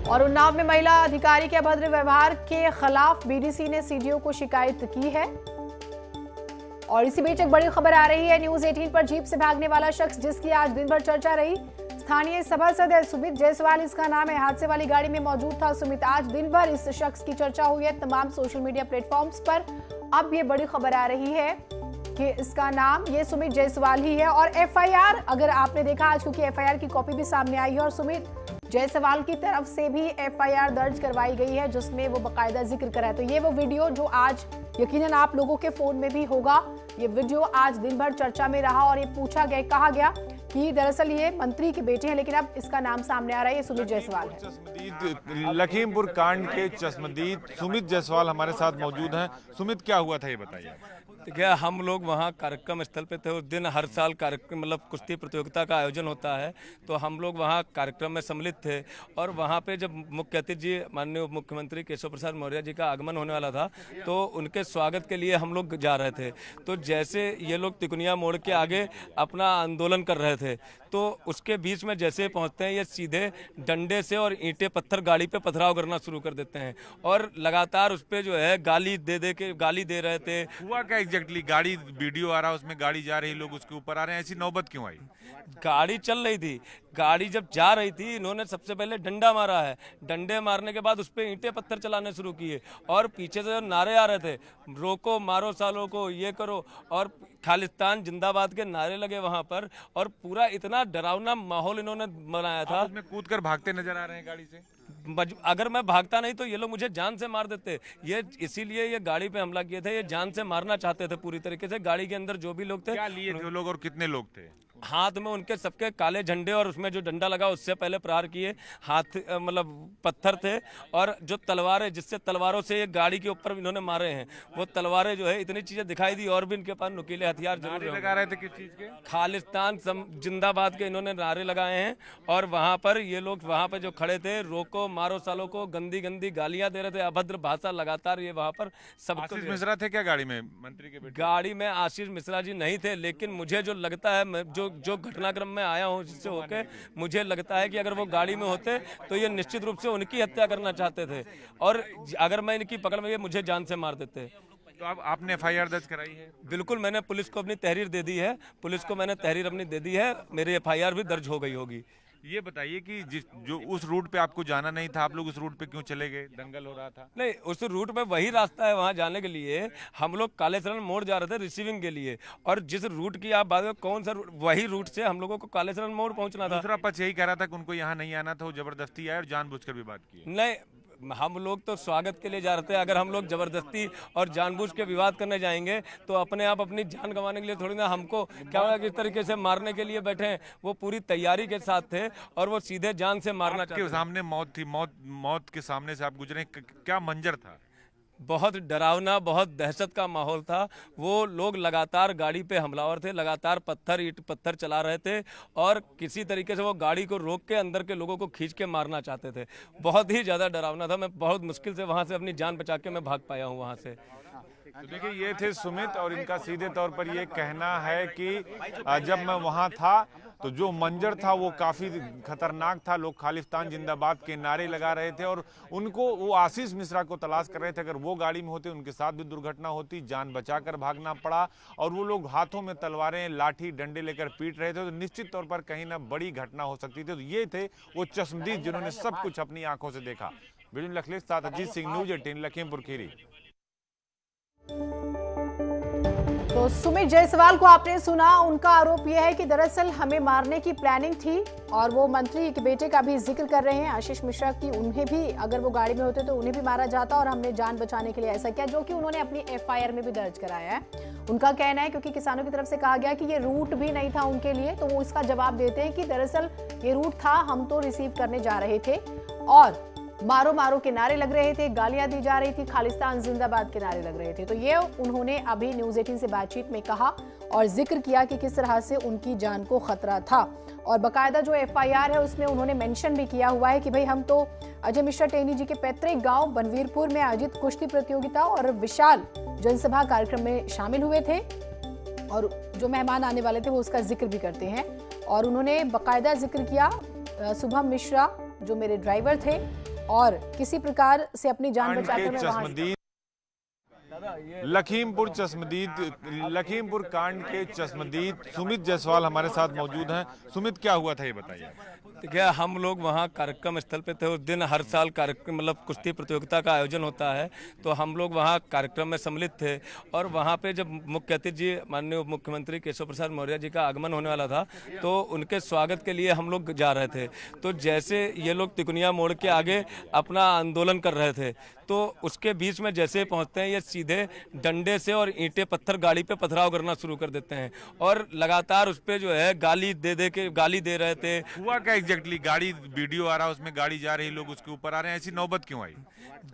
और उन्नाव में महिला अधिकारी के अभद्र व्यवहार के खिलाफ बीडीसी ने सीडीओ को शिकायत की है। और इसी बीच एक बड़ी खबर आ रही है। न्यूज 18 पर जीप से भागने वाला शख्स जिसकी आज दिन भर चर्चा रही। स्थानीय सभासद है सुमित जायसवाल इसका नाम है। हादसे वाली गाड़ी में मौजूद था सुमित। आज दिन भर इस शख्स की चर्चा हुई है तमाम सोशल मीडिया प्लेटफॉर्म्स पर। अब ये बड़ी खबर आ रही है कि इसका नाम ये सुमित जायसवाल ही है। और एफआईआर अगर आपने देखा आज, क्योंकि एफआईआर की कॉपी भी सामने आई है और सुमित जायसवाल की तरफ से भी एफआईआर दर्ज करवाई गई है जिसमें वो बकायदा जिक्र करा है। तो ये वो वीडियो जो आज यकीनन आप लोगों के फोन में भी होगा, ये वीडियो आज दिन भर चर्चा में रहा और ये पूछा गया, कहा गया कि दरअसल ये मंत्री के बेटे हैं, लेकिन अब इसका नाम सामने आ रहा है, ये सुमित जायसवाल है। लखीमपुर कांड के चश्मदीद सुमित जायसवाल हमारे साथ मौजूद हैं। सुमित, क्या हुआ था ये बताइए। देखिए, हम लोग वहाँ कार्यक्रम स्थल पे थे। उस दिन हर साल कार्यक्रम मतलब कुश्ती प्रतियोगिता का आयोजन होता है, तो हम लोग वहाँ कार्यक्रम में सम्मिलित थे। और वहाँ पे जब मुख्य अतिथि जी माननीय उप मुख्यमंत्री केशव प्रसाद मौर्य जी का आगमन होने वाला था, तो उनके स्वागत के लिए हम लोग जा रहे थे। तो जैसे ये लोग तिकुनिया मोड़ के आगे अपना आंदोलन कर रहे थे, तो उसके बीच में जैसे पहुँचते हैं, ये सीधे डंडे से और ईंटें पत्थर गाड़ी पे पथराव करना शुरू कर देते हैं और लगातार उस पर जो है गाली दे रहे थे। हुआ क्या एग्जैक्टली? गाड़ी वीडियो आ रहा है, उसमें गाड़ी जा रही, लोग उसके ऊपर आ रहे हैं, ऐसी नौबत क्यों आई? गाड़ी चल रही थी, गाड़ी जब जा रही थी इन्होंने सबसे पहले डंडा मारा है। डंडे मारने के बाद उस पर ईंटें पत्थर चलाने शुरू किए और पीछे से नारे आ रहे थे, रोको मारो सालों को, ये करो, और खालिस्तान जिंदाबाद के नारे लगे वहां पर। और पूरा इतना डरावना माहौल इन्होंने बनाया था। उसमें कूद कर भागते नजर आ रहे हैं गाड़ी से। अगर मैं भागता नहीं तो ये लोग मुझे जान से मार देते। ये इसीलिए ये गाड़ी पे हमला किए थे, ये जान से मारना चाहते थे पूरी तरीके से। गाड़ी के अंदर जो भी लोग थे, क्या लिए थे लोग और कितने लोग थे? हाथ में उनके सबके काले झंडे और उसमें जो डंडा लगा उससे पहले प्रहार किए। हाथ मतलब पत्थर थे और जो तलवारें, जिससे तलवारों से ये गाड़ी के ऊपर इन्होंने मारे हैं, वो तलवारें जो है इतनी चीजें दिखाई दी। और भी इनके पास नुकीले हथियार जरूर लगा रहे थे। किस चीज के? खालिस्तान जिंदाबाद के इन्होंने नारे लगाए हैं। और वहां पर ये लोग वहां पर जो खड़े थे, रोको मारो सालों को, गंदी गंदी गालियां दे रहे थे, अभद्र भाषा लगातार ये वहां पर सब। आशीष मिश्रा थे क्या गाड़ी में, मंत्री के बेटे? गाड़ी में आशीष मिश्रा जी नहीं थे, लेकिन मुझे जो लगता है, जो घटनाक्रम में आया हूं जिससे होके, मुझे लगता है कि अगर वो गाड़ी में होते तो ये निश्चित रूप से उनकी हत्या करना चाहते थे और अगर मैं इनकी पकड़ में, ये मुझे जान से मार देते। तो अब आपने एफआईआर दर्ज कराई है? बिल्कुल, मैंने पुलिस को अपनी तहरीर दे दी है। पुलिस को मैंने तहरीर अपनी दे दी है, मेरी एफआईआर भी दर्ज हो गई होगी। ये बताइए कि जो उस रूट पे आपको जाना नहीं था, आप लोग उस रूट पे क्यों चले गए? दंगल हो रहा था? नहीं, उस रूट पे वही रास्ता है, वहां जाने के लिए हम लोग कालेसरण मोड़ जा रहे थे रिसीविंग के लिए। और जिस रूट की आप बात करें, कौन सा रूट, वही रूट से हम लोगों को कालेसरण मोड़ पहुंचना था। दूसरा पक्ष यही कह रहा था कि उनको यहाँ नहीं आना था, वो जबरदस्ती आए और जानबूझकर भी बात की। नहीं, हम लोग तो स्वागत के लिए जा रहे थे। अगर हम लोग जबरदस्ती और जानबूझ के विवाद करने जाएंगे तो अपने आप अपनी जान गंवाने के लिए थोड़ी ना, हमको क्या होगा किस तरीके से मारने के लिए बैठे हैं। वो पूरी तैयारी के साथ थे और वो सीधे जान से मारना चाहते थे। सामने मौत थी, मौत के सामने से आप गुजरे, क्या मंजर था? बहुत डरावना, बहुत दहशत का माहौल था। वो लोग लगातार गाड़ी पे हमलावर थे, लगातार ईंट पत्थर चला रहे थे और किसी तरीके से वो गाड़ी को रोक के अंदर के लोगों को खींच के मारना चाहते थे। बहुत ही ज़्यादा डरावना था। मैं बहुत मुश्किल से वहाँ से अपनी जान बचा के मैं भाग पाया हूँ वहाँ से। तो देखिए, ये थे सुमित और इनका सीधे तौर पर ये कहना है कि जब मैं वहाँ था तो जो मंजर था वो काफ़ी खतरनाक था। लोग खालिस्तान जिंदाबाद के नारे लगा रहे थे और उनको, वो आशीष मिश्रा को तलाश कर रहे थे। अगर वो गाड़ी में होते उनके साथ भी दुर्घटना होती, जान बचाकर भागना पड़ा। और वो लोग हाथों में तलवारें, लाठी, डंडे लेकर पीट रहे थे, तो निश्चित तौर पर कहीं ना बड़ी घटना हो सकती थी। तो ये थे वो चश्मदीद जिन्होंने सब कुछ अपनी आंखों से देखा। वीडियो लखलेश साथ अजीत सिंह, न्यूज 18 लखीमपुर खीरी। तो सुमित जायसवाल को आपने सुना। उनका आरोप यह है कि दरअसल हमें मारने की प्लानिंग थी और वो मंत्री के बेटे का भी जिक्र कर रहे हैं आशीष मिश्रा की। उन्हें भी, अगर वो गाड़ी में होते तो उन्हें भी मारा जाता और हमने जान बचाने के लिए ऐसा किया, जो कि उन्होंने अपनी एफआईआर में भी दर्ज कराया है। उनका कहना है क्योंकि किसानों की तरफ से कहा गया कि ये रूट भी नहीं था उनके लिए, तो वो इसका जवाब देते हैं कि दरअसल ये रूट था, हम तो रिसीव करने जा रहे थे और मारो मारो के नारे लग रहे थे, गालियां दी जा रही थी, खालिस्तान जिंदाबाद के नारे लग रहे थे। तो ये उन्होंने अभी न्यूज 18 से बातचीत में कहा और जिक्र किया कि किस तरह से उनकी जान को खतरा था। और बकायदा जो एफआईआर है उसमें उन्होंने मेंशन भी किया हुआ है कि भाई हम तो अजय मिश्रा टेनी जी के पैतृक गांव बनवीरपुर में आयोजित कुश्ती प्रतियोगिता और विशाल जनसभा कार्यक्रम में शामिल हुए थे और जो मेहमान आने वाले थे वो उसका जिक्र भी करते हैं। और उन्होंने बकायदा जिक्र किया शुभम मिश्रा जो मेरे ड्राइवर थे और किसी प्रकार से अपनी जान कांड बचाकर के मैं वहां चश्मदीद लखीमपुर कांड के चश्मदीद सुमित जायसवाल हमारे साथ मौजूद हैं। सुमित, क्या हुआ था ये बताइए। देखिए, हम लोग वहाँ कार्यक्रम स्थल पे थे। उस दिन हर साल कार्यक्रम मतलब कुश्ती प्रतियोगिता का आयोजन होता है, तो हम लोग वहाँ कार्यक्रम में सम्मिलित थे। और वहाँ पे जब मुख्य अतिथि जी माननीय उप मुख्यमंत्री केशव प्रसाद मौर्य जी का आगमन होने वाला था, तो उनके स्वागत के लिए हम लोग जा रहे थे। तो जैसे ये लोग तिकुनिया मोड़ के आगे अपना आंदोलन कर रहे थे, तो उसके बीच में जैसे पहुंचते हैं, ये सीधे डंडे से और ईंटें पत्थर गाड़ी पे पथराव करना शुरू कर देते हैं और लगातार उस पे जो है गाली दे रहे थे। हुआ क्या एग्जैक्टली? गाड़ी वीडियो आ रहा है, उसमें गाड़ी जा रही, लोग उसके ऊपर आ रहे हैं, ऐसी नौबत क्यों आई?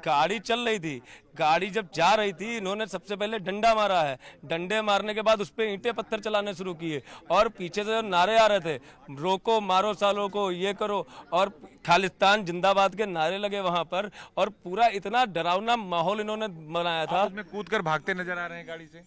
गाड़ी चल रही थी, गाड़ी जब जा रही थी, इन्होंने सबसे पहले डंडा मारा है। डंडे मारने के बाद उस पर ईंटें पत्थर चलाने शुरू किए और पीछे से नारे आ रहे थे, रोको मारो सालों को, ये करो, और खालिस्तान जिंदाबाद के नारे लगे वहां पर। और पूरा इतना डरावना माहौल इन्होंने बनाया था। उसमें कूद कर भागते नजर आ रहे हैं गाड़ी से।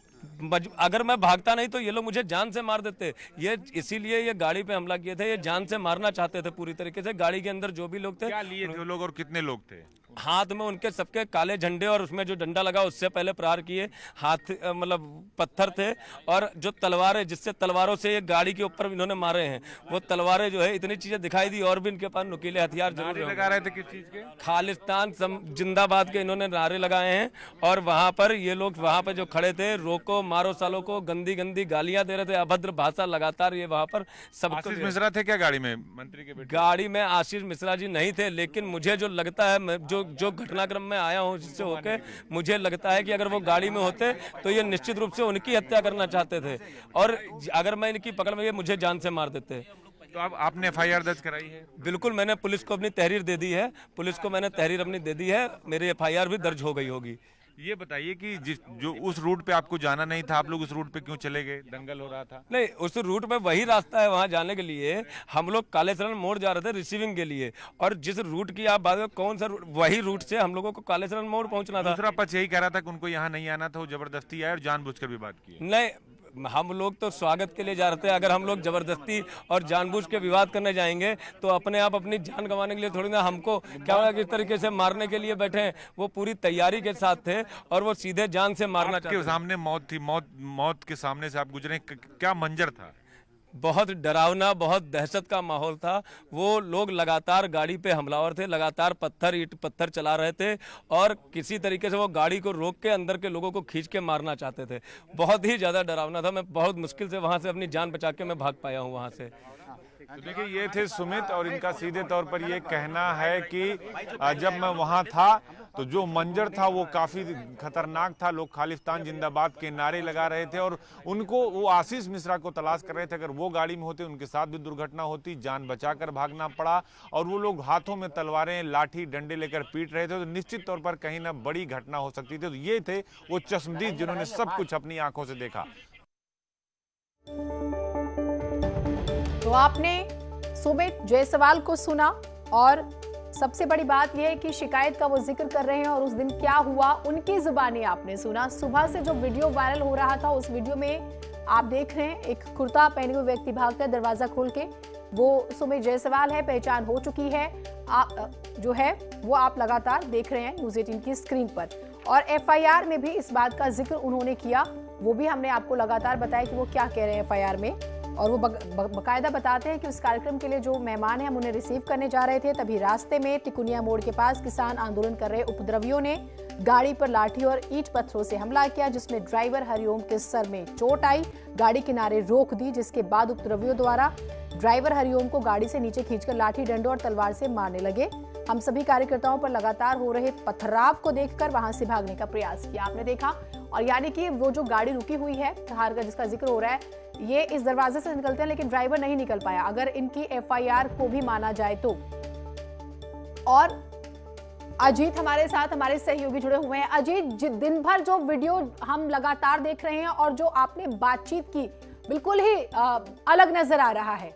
अगर मैं भागता नहीं तो ये लोग मुझे जान से मार देते। ये इसीलिए ये गाड़ी पे हमला किए थे, ये जान से मारना चाहते थे पूरी तरीके से। गाड़ी के अंदर जो भी लोग थे, क्या लिए थे वो लोग और कितने लोग थे? हाथ में उनके सबके काले झंडे और उसमें जो डंडा लगा उससे पहले प्रहार किए। हाथ मतलब पत्थर थे और जो तलवारें, जिससे तलवारों से ये गाड़ी के ऊपर इन्होंने मारे हैं, वो तलवारें जो है इतनी चीजें दिखाई दी। और भी इनके पास नुकीले हथियार जरूर लगा रहे थे। किस चीज के? खालिस्तान जिंदाबाद के इन्होंने नारे लगाए हैं। और वहां पर ये लोग वहां पर जो खड़े थे, रोको मारो सालों को, गंदी गंदी गालियां दे रहे थे, अभद्र भाषा लगातार ये वहां पर सब। आशीष मिश्रा थे क्या गाड़ी में? मंत्री के बेटे? गाड़ी में आशीष मिश्रा जी नहीं थे, लेकिन मुझे जो लगता है, जो घटनाक्रम में आया हूं जिससे होके, मुझे लगता है कि अगर वो गाड़ी में होते तो ये निश्चित रूप से उनकी हत्या करना चाहते थे। और अगर मैं इनकी पकड़ में, ये मुझे जान से मार देते। तो अब आपने एफआईआर दर्ज कराई है? बिल्कुल, मैंने पुलिस को अपनी तहरीर दे दी है। पुलिस को मैंने तहरीर अपनी दे दी है। मेरी एफआईआर भी दर्ज हो गई होगी। ये बताइए कि जो उस रूट पे आपको जाना नहीं था, आप लोग उस रूट पे क्यों चले गए? दंगल हो रहा था? नहीं, उस रूट पे वही रास्ता है वहां जाने के लिए। हम लोग कालेसरण मोड़ जा रहे थे रिसीविंग के लिए, और जिस रूट की आप बात, कौन सा रूट, वही रूट से हम लोगों को कालेसरण मोड़ पहुंचना था। दूसरा पक्ष यही कह रहा था कि उनको यहाँ नहीं आना था, वो जबरदस्ती आए और जानबूझकर भी बात की। नहीं, हम लोग तो स्वागत के लिए जा रहे थे। अगर हम लोग जबरदस्ती और जानबूझ के विवाद करने जाएंगे तो अपने आप अपनी जान गंवाने के लिए थोड़ी ना। हमको क्या होगा, किस तरीके से मारने के लिए बैठे हैं, वो पूरी तैयारी के साथ थे और वो सीधे जान से मारना चाहते थे। सामने मौत थी, मौत के सामने से आप गुजरे, क्या मंजर था? बहुत डरावना, बहुत दहशत का माहौल था। वो लोग लगातार गाड़ी पे हमलावर थे, लगातार ईंट पत्थर चला रहे थे और किसी तरीके से वो गाड़ी को रोक के अंदर के लोगों को खींच के मारना चाहते थे। बहुत ही ज़्यादा डरावना था। मैं बहुत मुश्किल से वहाँ से अपनी जान बचा के मैं भाग पाया हूँ वहाँ से। तो देखिए, ये थे सुमित और इनका सीधे तौर पर ये कहना है कि जब मैं वहां था तो जो मंजर था वो काफी खतरनाक था। लोग खालिस्तान जिंदाबाद के नारे लगा रहे थे और उनको, वो आशीष मिश्रा को तलाश कर रहे थे। अगर वो गाड़ी में होते, उनके साथ भी दुर्घटना होती, जान बचाकर भागना पड़ा। और वो लोग हाथों में तलवारें, लाठी, डंडे लेकर पीट रहे थे, तो निश्चित तौर पर कहीं ना बड़ी घटना हो सकती थी। तो ये थे वो चश्मदीद जिन्होंने सब कुछ अपनी आंखों से देखा। तो आपने सुमित जायसवाल को सुना और सबसे बड़ी बात यह है कि शिकायत का वो जिक्र कर रहे हैं और उस दिन क्या हुआ उनकी जुबानी आपने सुना। सुबह से जो वीडियो वायरल हो रहा था, उस वीडियो में आप देख रहे हैं एक कुर्ता पहने हुए व्यक्ति भागकर दरवाजा खोल के, वो सुमित जायसवाल है, पहचान हो चुकी है। जो है वो आप लगातार देख रहे हैं न्यूज़ 18 की स्क्रीन पर। और एफआईआर में भी इस बात का जिक्र उन्होंने किया, वो भी हमने आपको लगातार बताया कि वो क्या कह रहे हैं एफआईआर में। और वो बकायदा बताते हैं कि उस कार्यक्रम के लिए जो मेहमान हैं हम उन्हें रिसीव करने जा रहे थे, तभी रास्ते में तिकुनिया मोड़ के पास किसान आंदोलन कर रहे उपद्रवियों ने गाड़ी पर लाठी और ईंट पत्थरों से हमला किया, जिसमें ड्राइवर हरिओम के सर में चोट आई। गाड़ी किनारे रोक दी, जिसके बाद उपद्रवियों द्वारा ड्राइवर हरिओम को गाड़ी से नीचे खींचकर लाठी, डंडों और तलवार से मारने लगे। हम सभी कार्यकर्ताओं पर लगातार हो रहे पथराव को देखकर वहां से भागने का प्रयास किया, आपने देखा। और यानी कि वो जो गाड़ी रुकी हुई है थार का, जिसका जिक्र हो रहा है, ये इस दरवाजे से निकलते हैं लेकिन ड्राइवर नहीं निकल पाया, अगर इनकी एफआईआर को भी माना जाए तो। और अजीत हमारे साथ, हमारे सहयोगी जुड़े हुए हैं। अजीत, दिन भर जो वीडियो हम लगातार देख रहे हैं और जो आपने बातचीत की, बिल्कुल ही अलग नजर आ रहा है।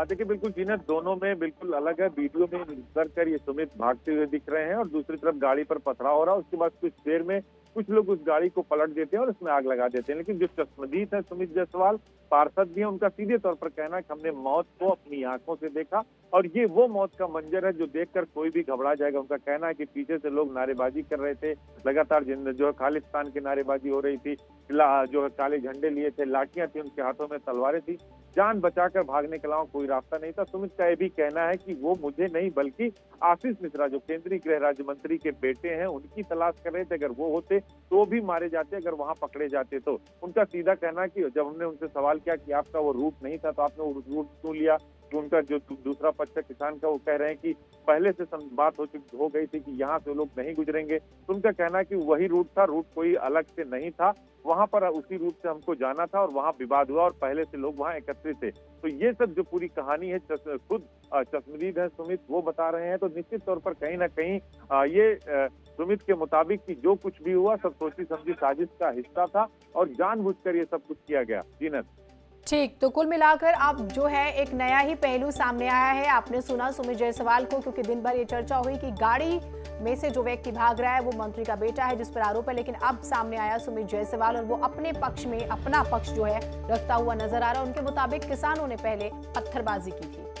देखिए, बिल्कुल जीनत, दोनों में बिल्कुल अलग है। वीडियो में उतर कर ये सुमित भागते हुए दिख रहे हैं और दूसरी तरफ गाड़ी पर पथराव हो रहा है। उसके बाद कुछ देर में कुछ लोग उस गाड़ी को पलट देते हैं और उसमें आग लगा देते हैं। लेकिन जो चश्मदीद है सुमित जायसवाल, पार्षद भी है, उनका सीधे तौर पर कहना है कि हमने मौत को अपनी आंखों से देखा और ये वो मौत का मंजर है जो देखकर कोई भी घबरा जाएगा। उनका कहना है कि पीछे से लोग नारेबाजी कर रहे थे, लगातार जो है खालिस्तान की नारेबाजी हो रही थी, जो है काले झंडे लिए थे, लाठियां थी, उनके हाथों में तलवारें थी, जान बचाकर भागने के अलावा कोई रास्ता नहीं था। सुमित का यह भी कहना है कि वो मुझे नहीं बल्कि आशीष मिश्रा जो केंद्रीय गृह राज्य मंत्री के बेटे हैं उनकी तलाश कर रहे थे। अगर वो होते तो भी मारे जाते, अगर वहां पकड़े जाते तो। उनका सीधा कहना है कि जब हमने उनसे सवाल किया कि आपका वो रूट नहीं था तो आपने वो रूट क्यों लिया, तो उनका जो दूसरा पक्ष है किसान का, वो कह रहे हैं कि पहले से बात हो गई थी कि यहाँ से लोग नहीं गुजरेंगे। तो उनका कहना है कि वही रूट था, रूट कोई अलग से नहीं था, वहां पर उसी रूट से हमको जाना था और वहां विवाद हुआ और पहले से लोग वहां एकत्रित थे। तो ये सब जो पूरी कहानी है खुद चश्मदीद है सुमित वो बता रहे हैं। तो निश्चित तौर पर कहीं ना कहीं ये सुमित के मुताबिक कि जो कुछ भी हुआ सब सोची समझी साजिश का हिस्सा था और जानबूझकर ये सब कुछ किया गया। जीनत, ठीक, तो कुल मिलाकर अब जो है एक नया ही पहलू सामने आया है। आपने सुना सुमित जायसवाल को, क्योंकि दिन भर ये चर्चा हुई कि गाड़ी में से जो व्यक्ति भाग रहा है वो मंत्री का बेटा है जिस पर आरोप है, लेकिन अब सामने आया सुमित जायसवाल और वो अपने पक्ष में अपना पक्ष जो है रखता हुआ नजर आ रहा है। उनके मुताबिक किसानों ने पहले पत्थरबाजी की थी।